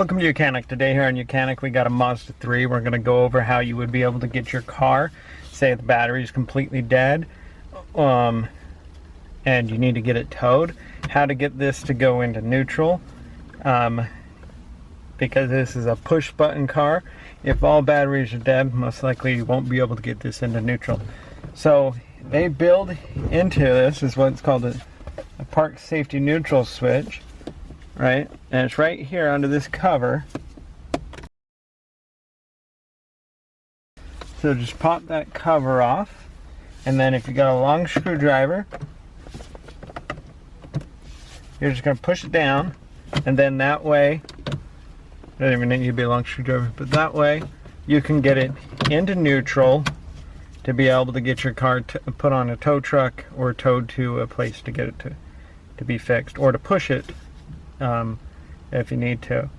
Welcome to YOUCANIC. Today here on YOUCANIC we got a Mazda 3. We're going to go over how you would be able to get your car, say the battery is completely dead, and you need to get it towed, how to get this to go into neutral, because this is a push button car. If all batteries are dead, most likely you won't be able to get this into neutral. So they build into this is what's called a park safety neutral switch. Right, and it's right here under this cover. So just pop that cover off, and then if you got a long screwdriver, you're just going to push it down, and then that way, doesn't even need to be a long screwdriver, but that way you can get it into neutral to be able to get your car put on a tow truck or towed to a place to get it to be fixed, or to push it if you need to,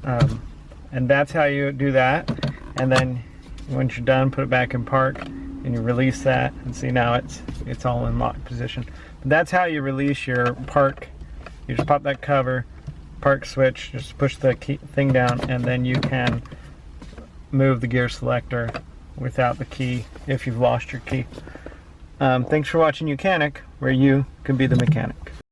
and that's how you do that. And then once you're done, put it back in park and you release that, and see now it's all in lock position. But that's how you release your park. You just pop that cover, park switch, just push the key thing down, and then you can move the gear selector without the key if you've lost your key. Thanks for watching YOUCANIC, where you can be the mechanic.